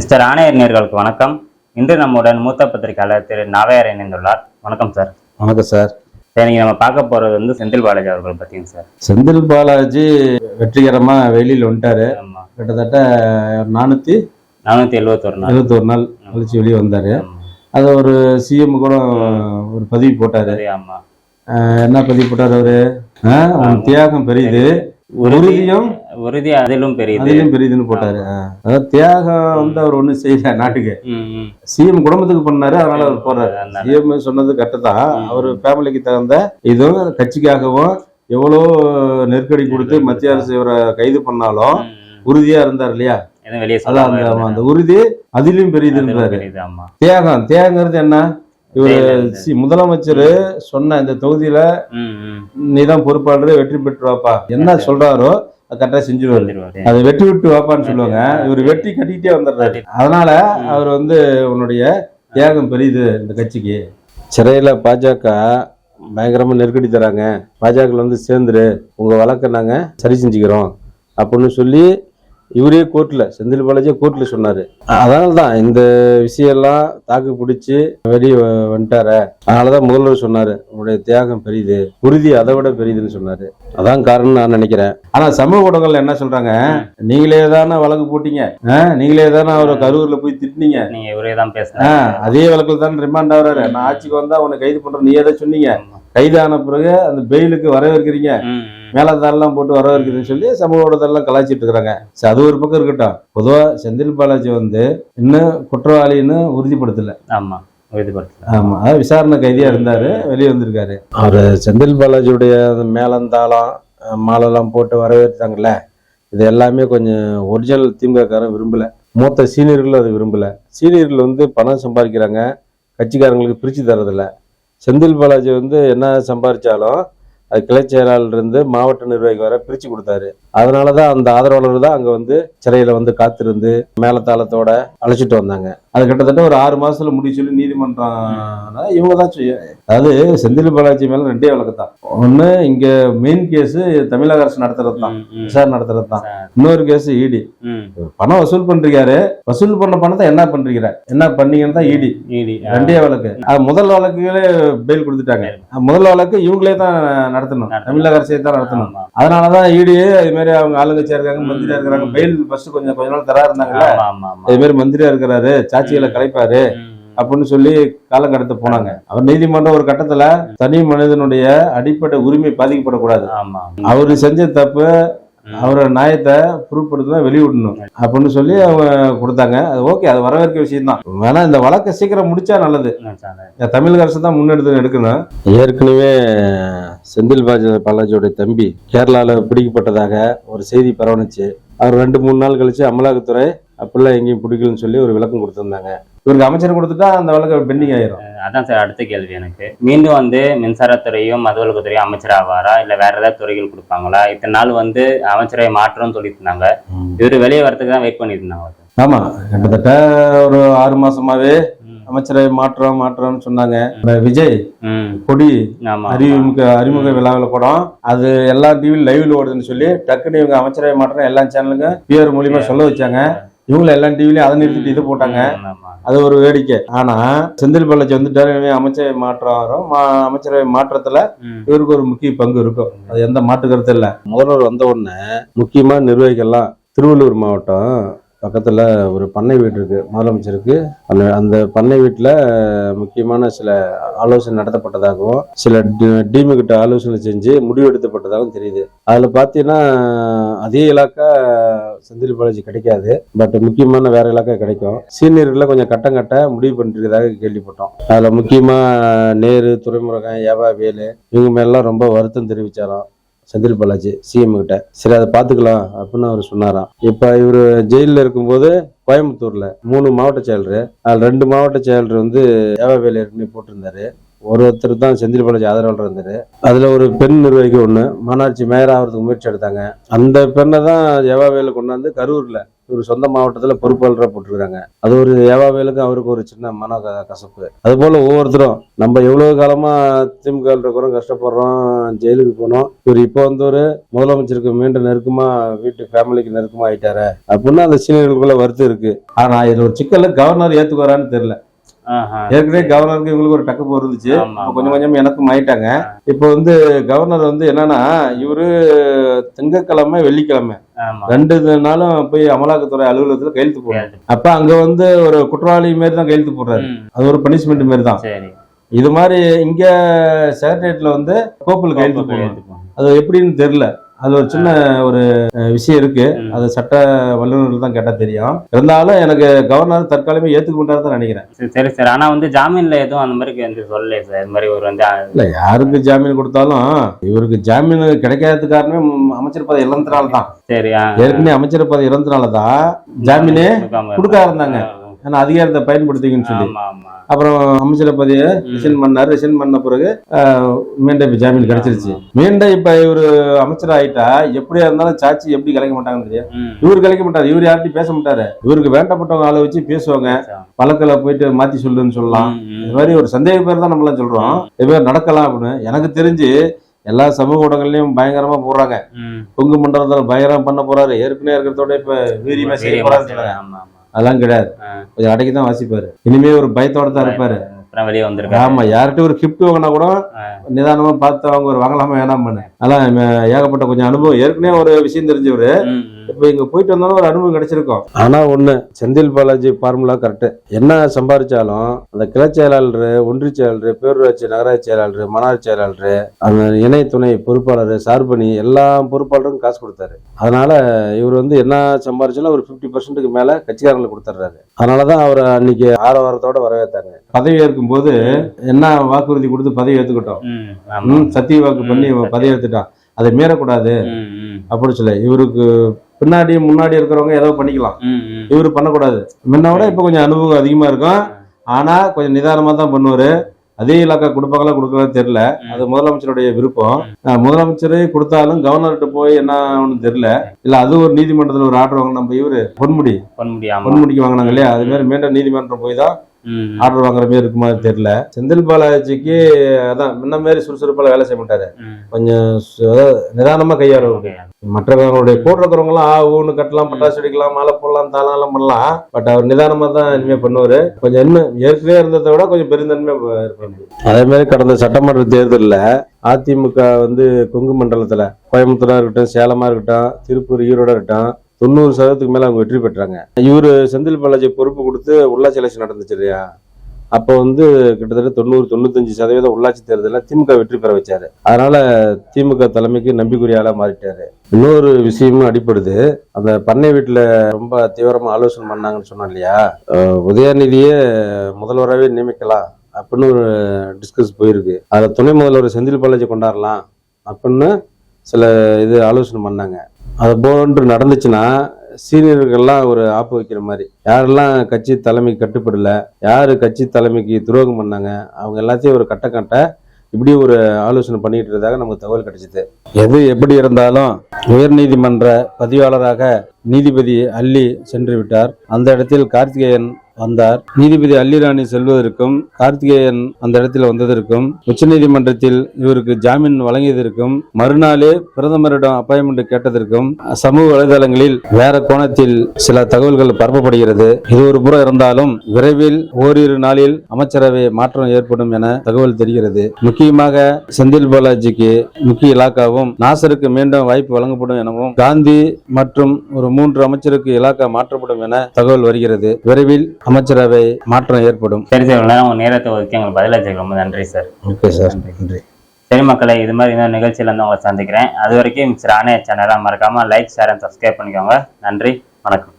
Mister ஆணையர் நேயர்களுக்கு வணக்கம். இன்று நம்முடன் மூத்த பத்திரிகையாளர் திரு நாவையார் இணைந்துள்ளார். வணக்கம் சார். வணக்கம் சார். இன்னைக்கு நம்ம பார்க்க போறது வந்து செந்தில் பாலாஜி அவர்கள் பத்தியும் சார். செந்தில் பாலாஜி வெற்றிகரமா வெளியில் வந்துட்டாரு. கிட்டத்தட்ட 471 நாள் கழிச்சு வெளியே வந்தாரு. அது ஒரு சிஎம் கூட ஒரு பதிவு போட்டாரு. ஆமா, என்ன பதிவு போட்டாரு அவரு? தியாகம் பெரியது, உறுதி அதிலும் பெரியதுன்னு போட்டாரு. அதாவது தியாகம் வந்து அவர் ஒண்ணும் செய்யல நாட்டுக்கு. சிஎம் குடும்பத்துக்கு பண்ணாரு, அதனால அவர் போறாரு. சிஎம் சொன்னது கரெக்ட் தான். அவர் ஃபேமிலிக்கு தகுந்த இதுவும் கட்சிக்காகவும் எவ்வளோ நெருக்கடி கொடுத்து மத்திய அரசு இவரை கைது பண்ணாலும் உறுதியா இருந்தார் இல்லையா? அந்த உறுதி அதிலும் பெரியதுன்றாரு. தியாகங்கிறது என்ன? இவரு முதலமைச்சர் சொன்ன இந்த தொகுதியில நீதான் பொறுப்பாளர், வெற்றி பெற்று வாப்பா, என்ன சொல்றாரோ கரெக்டா செஞ்சுருவாரு. அது வெற்றி விட்டு வாப்பான்னு சொல்லுவாங்க. இவர் வெற்றி கட்டிக்கிட்டே வந்துடுறாரு. அதனால அவர் வந்து உன்னுடைய தியாகம் பெரியது இந்த கட்சிக்கு. சிறையில பாஜக பயங்கரமா நெருக்கடி தராங்க, பாஜக வந்து சேர்ந்துரு, உங்க வழக்கை நாங்க சரி செஞ்சுக்கிறோம் அப்படின்னு சொல்லி இவரே கோர்ட்ல, செந்தில் பாலாஜியே கோர்ட்ல சொன்னாரு. அதனாலதான் இந்த விஷயம்லாம் தாக்கு பிடிச்சி வெளியே வந்துட்டார. அதனாலதான் முதல்வர் சொன்னாரு உங்களுடைய தியாகம் பெரியது, உறுதி அதை விட பெரியதுன்னு சொன்னாரு. அதான் காரணம் நான் நினைக்கிறேன். ஆனா சமூக ஊடகங்கள்ல என்ன சொல்றாங்க, நீங்களே தானே வழக்கு போட்டீங்க, நீங்களே தானே அவரை கரூர்ல போய் திட்டினீங்க, நீங்க இவரே தான் பேசுறீங்க, அதே வழக்குல தானே ரிமாண்ட் ஆகுறாரு, நான் ஆட்சிக்கு வந்தா உன்னை கைது பண்றேன் நீ எதை சொன்னீங்க, கைதான பிறகு அந்த பெயிலுக்கு வரவேற்கிறீங்க, மேலதாரெல்லாம் போட்டு வரவேற்கிறதுன்னு சொல்லி சமூக ஊடகத்தெல்லாம் கலாய்ச்சிட்டு இருக்கிறாங்க. அது ஒரு பக்கம் இருக்கட்டும். பொதுவா செந்தில் பாலாஜி வந்து இன்னும் குற்றவாளின்னு உறுதிப்படுத்தல. ஆமா, அதாவது விசாரணை கைதியா இருந்தாரு, வெளியே வந்திருக்காரு. அவரு செந்தில் பாலாஜியுடைய மேலந்தாளம் மாலெல்லாம் போட்டு வரவேற்றாங்கல்ல, இது எல்லாமே கொஞ்சம் ஒரிஜினல் திமுககாரன் விரும்பல. மூத்த சீனியர்களும் அது விரும்பல. சீனியர்கள் வந்து பணம் சம்பாதிக்கிறாங்க, கட்சிக்காரங்களுக்கு பிரிச்சு தரதில்ல. செந்தில் பாலாஜி வந்து என்ன சம்பாதிச்சாலும் அது கிளை செயலாளர் இருந்து மாவட்ட நிர்வாகி வர பிரிச்சு கொடுத்தாரு. அதனாலதான் அந்த ஆதரவாளர் தான் அங்க வந்து சிறையில வந்து காத்திருந்து மேலத்தாளத்தோட அழைச்சிட்டு வந்தாங்க. அது கிட்டத்தட்ட ஒரு 6 மாசத்துல முடிவு சொல்லி நீதிமன்றம் இவங்க தான் அதாவது செந்தில் பாலாஜி மேல 2 வழக்கு தான். ஒண்ணு இங்க மெயின் கேஸ் தமிழக அரசு நடத்துறது தான், விசாரணை நடத்துறது தான். இன்னொரு கேஸ் இடி. பணம் வசூல் பண்றீங்க, வசூல் பண்ண பணத்தை என்ன பண்றீங்க, என்ன பண்ணீங்கன்னு தான் இடி 2 வழக்கு. அது முதல் வழக்குகளே பெயில் கொடுத்துட்டாங்க. முதல் வழக்கு இவங்களே தான் நடத்தணும், தமிழக அரசே தான் நடத்தணும். அதனாலதான் இடி இது மாதிரி அவங்க ஆளுங்கட்சியா இருக்காங்க, மந்திரியா இருக்கிறாங்க. பெயில் ஃபர்ஸ்ட் கொஞ்ச நாள் தரா இருந்தாங்கல்ல, இது மாதிரி மந்திரியா இருக்கிறாரு, சாட்சிகளை கலைப்பாரு அப்படின்னு சொல்லி காலம் கடத்த போனாங்க. அவர் நீதிமன்றம் ஒரு கட்டத்துல தனி மனிதனுடைய அடிப்படை உரிமை பாதிக்கப்படக்கூடாது, அவரு செஞ்ச தப்பு அவரோட நியாயத்தை ப்ரூவ் படுத்தினா வெளியிடணும் அப்படின்னு சொல்லி அவங்க கொடுத்தாங்க. அது ஓகே, அது வரவேற்க விஷயம் தான். வேணா இந்த வழக்கை சீக்கிரம் முடிச்சா நல்லது. தமிழக அரசு தான் முன்னெடுத்து எடுக்கணும். ஏற்கனவே செந்தில் பாலாஜியோட தம்பி கேரளால பிடிக்கப்பட்டதாக ஒரு செய்தி பரவணுச்சு. அவர் 2-3 நாள் கழிச்சு அமலாக்கத்துறை அப்படிலாம் எங்கேயும் பிடிக்கலன்னு சொல்லி ஒரு விளக்கம் கொடுத்திருந்தாங்க. இவருக்கு அமைச்சர் கொடுத்துட்டா அந்த வழக்கு பெண்டிங் ஆயிரும். அதான் சார் அடுத்த கேள்வி எனக்கு. மீண்டும் வந்து மின்சாரத்துறையும் மதுவிலக்குத்துறையும் அமைச்சர் ஆவாரா, இல்ல வேற ஏதாவது துறைகள் கொடுப்பாங்களா? இத்தனை நாள் வந்து அமைச்சரை மாற்றம்னு சொல்லிட்டு இருந்தாங்க, இவரு வெளியே வரதுக்கு தான் வெயிட் பண்ணிட்டு இருந்தாங்க. ஆமா, கிட்டத்தட்ட ஒரு 6 மாசமாவே அமைச்சரை மாற்றம்னு சொன்னாங்க. விஜய் கொடி அறிமுக விழாவில் கூட அது எல்லா டிவியும் லைவ்ல ஓடுதுன்னு சொல்லி டக்குன்னு இவங்க அமைச்சரை மாற்றம் எல்லா சேனலுக்கும் பிஆர் மூலியமா சொல்ல வச்சாங்க. இவங்க எல்லா டிவிலையும் அதை நிறுத்திட்டு இது போட்டாங்க. அது ஒரு வேடிக்கை. ஆனா செந்தில் பாலாஜி வந்துட்டாரு, அமைச்சரை மாற்றம் வரும். அமைச்சரவை மாற்றத்துல இவருக்கு ஒரு முக்கிய பங்கு இருக்கும், அது எந்த மாற்று கருத்து இல்லை. முதல்வர் வந்த உடனே முக்கியமா நிர்வாகிகள்லாம் திருவள்ளூர் மாவட்டம் பக்கத்துல ஒரு பண்ணை வீடு இருக்கு முதலமைச்சருக்கு. அந்த பண்ணை வீட்டுல முக்கியமான சில ஆலோசனை நடத்தப்பட்டதாகவும் சில டீமு கிட்ட ஆலோசனை செஞ்சு முடிவு எடுத்தப்பட்டதாகவும் தெரியுது. அதுல பாத்தீங்கன்னா அதே இலாக்கா செந்தில் பாலாஜி கிடைக்காது, பட் முக்கியமான வேற இலாக்கா கிடைக்கும். சீனியர்களை கொஞ்சம் கட்ட முடிவு பண்ணிருக்கதாக கேள்விப்பட்டோம். அதுல முக்கியமா நேரு, துரைமுருகன், ஏவா வேலு இவங்க மேலாம் ரொம்ப வருத்தம் தெரிவிச்சாராம் செந்தில் பாலாஜி சிஎம் கிட்ட. சரி அதை பாத்துக்கலாம் அப்படின்னு அவர் சொன்னாராம். இப்ப இவரு ஜெயில இருக்கும்போது கோயம்புத்தூர்ல 3 மாவட்ட செயலர், அதுல 2 மாவட்ட செயலர் வந்து ஏவாவேலு போட்டிருந்தாரு. ஒருத்தர் தான் செந்தில் பாலாஜி ஆதரவாளர் இருந்தாரு. அதுல ஒரு பெண் நிர்வாகி ஒண்ணு மாநகராட்சி மேயர் ஆகிறதுக்கு முயற்சி எடுத்தாங்க. அந்த பெண்ணை தான் ஏவாவேலு கொண்டாந்து கரூர்ல இவர் சொந்த மாவட்டத்துல பொறுப்பாளராக போட்டிருக்காங்க. அது ஒரு ஏவாவேலுக்கு அவருக்கு ஒரு சின்ன மன கசப்பு. அது போல ஒவ்வொருத்தரும் நம்ம எவ்வளவு காலமா திமுக இருக்கிறோம், கஷ்டப்படுறோம், ஜெயிலுக்கு போனோம், இவர் இப்போ வந்து ஒரு முதலமைச்சருக்கு மீண்டும் நெருக்கமா வீட்டு ஃபேமிலிக்கு நெருக்கமா ஆயிட்டாரு அப்படின்னு அந்த சீனியர்களுக்குள்ள வருத்தம் இருக்கு. ஆனா இது ஒரு சிக்கல கவர்னர் ஏத்துக்குவாரான்னு தெரியல. ஏற்கனவே கவர்னருக்கு இவங்களுக்கு ஒரு டக்கப் இருந்துச்சு, கொஞ்சம் கொஞ்சம் எனக்கும் ஆயிட்டாங்க. இப்போ வந்து கவர்னர் வந்து என்னன்னா, இவரு திங்கட்கிழமை வெள்ளிக்கிழமை 2 நாளும் போய் அமலாக்கத்துறை அலுவலகத்துல கையெழுத்து போடுறாரு. அப்ப அங்க வந்து ஒரு குற்றவாளி மாதிரி தான் கையெழுத்து போடுறாரு. அது ஒரு பனிஷ்மெண்ட் மாதிரி தான். இது மாதிரி இங்க செக்ரட்டரியேட்ல வந்து கோப்பில் கையெழுத்து போடுறாரு. அது எப்படின்னு தெரியல. அது ஒரு சின்ன ஒரு விஷயம் இருக்கு. அது சட்ட வல்லுநர்கள் தான் கேட்டா தெரியும். இருந்தாலும் எனக்கு கவர்னர் தற்காலிகமா ஏத்துக்க மாட்டாரு தான் நினைக்கிறேன். சரி சார். ஆனா வந்து ஜாமீன்ல எதுவும் அந்த மாதிரி சொல்லல சார். இது மாதிரி ஒரு வந்து இல்ல, யாருக்கு ஜாமீன் கொடுத்தாலும் இவருக்கு ஜாமீன் கிடைக்காதது காரணமே அமைச்சர் பதவி இழந்தனால தான். சரி, ஏற்கனவே அமைச்சர் பதவி இழந்தனாலதான் ஜாமீனே கொடுக்க இருந்தாங்க. ஏன்னா அதிகாரத்தை பயன்படுத்திங்கன்னு சொல்லி அப்புறம் அமைச்சர் பதவியை ரிசைன் பண்ணாரு. ரிசைன் பண்ண பிறகு மீண்டும் இப்ப ஜாமீன் கிடைச்சிருச்சு. மீண்டும் இப்ப இவரு அமைச்சர் ஆயிட்டா எப்படியா இருந்தாலும் சாட்சி எப்படி கலைக்க மாட்டாங்கன்னு தெரியும். இவரு கலைக்க மாட்டாரு, இவரு யார்ட்டையும் பேச மாட்டாரு. இவருக்கு வேண்டப்பட்டவங்க ஆளை வச்சு பேசுவாங்க, பழக்கல போயிட்டு மாத்தி சொல்லுன்னு சொல்லலாம். இது மாதிரி ஒரு சந்தேக பேர் தான் நம்மளாம் சொல்றோம் இது மாதிரி நடக்கலாம் அப்படின்னு. எனக்கு தெரிஞ்சு எல்லா சமூக ஊடகங்களையும் பயங்கரமா போடுறாங்க. கொங்கு மண்டலத்துல பயங்கரம் பண்ண போறாரு, ஏற்கனவே இருக்கிறதோட இப்ப வீரியமா செய்ய போறாரு. அதெல்லாம் கிடையாது, கொஞ்சம் அடக்கி தான் வாசிப்பாரு. இனிமே ஒரு பயத்தோட தான் இருப்பாரு. வெளியே வந்திருக்காரு. ஆமா, யார்கிட்ட ஒரு கிஃப்ட் வாங்கினா கூட நிதானமா பார்த்து அவங்க ஒரு வாங்கலாமா வேணாமான்னு. அதெல்லாம் ஏகப்பட்ட கொஞ்சம் அனுபவம். ஏற்கனவே ஒரு விஷயம் தெரிஞ்சவரு. இப்ப இங்க போயிட்டு வந்தாலும் ஒரு அனுபவம் கிடைச்சிருக்கும். ஆனா ஒண்ணு, செந்தில் பாலாஜி ஃபார்முலா கரெக்ட். என்ன சம்பாதிச்சாலும் அந்த கிளை செயலாளர், ஒன்றிய செயலாளர், பேரூராட்சி நகராட்சி செயலாளர், மாநகராட்சி செயலாளர், அந்த இணை துணை பொறுப்பாளர், சார்பணி எல்லா பொறுப்பாளருக்கும் காசு கொடுத்தாரு. அதனால இவர் வந்து என்ன சம்பாதிச்சாலும் ஒரு 50% மேல கட்சிக்காரங்களுக்கு கொடுத்துறாரு. அதனாலதான் அவர் அன்னைக்கு ஆரவாரத்தோட வரவேற்றாங்க. பதவி ஏற்கும் போது என்ன வாக்குறுதி கொடுத்து பதவி ஏத்துக்கிட்டோம், சத்திய வாக்கு பண்ணி பதவி ஏத்துட்டான், அதை மீறக்கூடாது அப்படின்னு சொல்ல. இவருக்கு பின்னாடி முன்னாடி இருக்கிறவங்க ஏதோ பண்ணிக்கலாம், இவரு பண்ணக்கூடாது. முன்னோட இப்ப கொஞ்சம் அனுபவம் அதிகமா இருக்கும். ஆனா கொஞ்சம் நிதானமா தான் பண்ணுவாரு. அதே இலாக்கா கொடுப்பாங்களா கொடுக்கறது தெரியல, அது முதலமைச்சருடைய விருப்பம். முதலமைச்சரே கொடுத்தாலும் கவர்னர்கிட்ட போய் என்ன ஒண்ணு தெரியல. இல்ல அது ஒரு நீதிமன்றத்துல ஒரு ஆர்டர் வாங்க, நம்ம இவரு பொன்முடிக்கு வாங்கினாங்க இல்லையா, அது மாதிரி மீண்டும் நீதிமன்றம் போய் தான் ஆர்டர் வாங்குற மாதிரி இருக்குமா தெரியல. செந்தில் பாலாஜிக்கு அதான் முன்ன மாதிரி சுறுசுறுப்பால வேலை செய்ய மாட்டாரு, கொஞ்சம் நிதானமா கையாளுவாங்க. மற்றவங்களுடைய கூட இருக்கிறவங்க எல்லாம் ஊன்னு கட்டலாம், பட்டாசு வெடிக்கலாம், மாலை போடலாம், தாளம் பண்ணலாம். பட் அவர் நிதானமா தான் இனிமே பண்ணுவாரு. கொஞ்சம் இன்னும் ஏற்கனவே இருந்ததை விட கொஞ்சம் பெருந்தன்மையா இருப்பாங்க. அதே மாதிரி கடந்த சட்டமன்ற தேர்தலில் அதிமுக வந்து கொங்கு மண்டலத்துல கோயம்புத்தூரா இருக்கட்டும், சேலமா இருக்கட்டும், திருப்பூர், ஈரோடா இருக்கட்டும் 90% மேல அவங்க வெற்றி பெற்றாங்க. இவரு செந்தில் பாலாஜி பொறுப்பு கொடுத்து உள்ளாட்சி எலெக்ஷன் நடந்துச்சு இல்லையா, அப்போ வந்து கிட்டத்தட்ட 90-95% உள்ளாட்சி தேர்தலில் திமுக வெற்றி பெற வச்சாரு. அதனால திமுக தலைமைக்கு நம்பிக்கையாளா மாறிட்டாரு. இன்னொரு விஷயமும் அடிப்படுது. அந்த பண்ணை வீட்டுல ரொம்ப தீவிரமா ஆலோசனை பண்ணாங்கன்னு சொன்னோம் இல்லையா, உதயநிதியே முதல்வராகவே நியமிக்கலாம் அப்படின்னு ஒரு டிஸ்கஸ் போயிருக்கு. அதுல துணை முதல்வர் செந்தில் பாலாஜி கொண்டாடலாம் அப்படின்னு சில ஆலோசனை பண்ணாங்க. அது போன்று நடந்துச்சுன்னா சீனியர்கள்லாம் ஒரு ஆப்பு வைக்கிற மாதிரி, யாரெல்லாம் கட்சி தலைமைக்கு கட்டுப்படல, யாரு கட்சி தலைமைக்கு துரோகம் பண்ணாங்க, அவங்க எல்லாத்தையும் ஒரு கட்ட இப்படி ஒரு ஆலோசனை பண்ணிட்டு இருந்ததாக நமக்கு தகவல் கிடைச்சிது. எது எப்படி இருந்தாலும் உயர்நீதிமன்ற பதிவாளராக நீதிபதி அல்லி சென்று விட்டார். அந்த இடத்தில் கார்த்திகேயன் வந்தார். நீதிபதி அல்லிராணி செல்வதற்கும் கார்த்திகேயன் அந்த இடத்தில் வந்ததற்கும் உச்சநீதிமன்றத்தில் இவருக்கு ஜாமீன் வழங்கியதற்கும் மறுநாளே பிரதமரிடம் அப்பாயின்மெண்ட் கேட்டதற்கும் சமூக வலைதளங்களில் வேற கோணத்தில் சில தகவல்கள் பரப்பப்படுகிறது. இது ஒரு புறம் இருந்தாலும் விரைவில் ஓரிரு நாளில் அமைச்சரவை மாற்றம் ஏற்படும் என தகவல் தெரிகிறது. முக்கியமாக செந்தில் பாலாஜிக்கு முக்கிய இலாக்காவும், நாசருக்கு மீண்டும் வாய்ப்பு வழங்கப்படும் எனவும், காந்தி மற்றும் ஒரு 3 அமைச்சருக்கு இலாக்கா மாற்றப்படும் என தகவல் வருகிறது. விரைவில் அமைச்சரவை மாற்றம் ஏற்படும். சரி சார், உங்க நேரத்தை ஒதுக்கி எங்களுக்கு பதிலளிச்சதுக்கு ரொம்ப நன்றி சார். ஓகே சார், நன்றி. சரி மக்களை, இது மாதிரி இன்னொரு நிகழ்ச்சியில இருந்து உங்களை சந்திக்கிறேன். அது வரைக்கும் மிஸ்டர் ஆனே சேனலை மறக்காம லைக், ஷேர் அண்ட் சப்ஸ்கிரைப் பண்ணிக்கோங்க. நன்றி, வணக்கம்.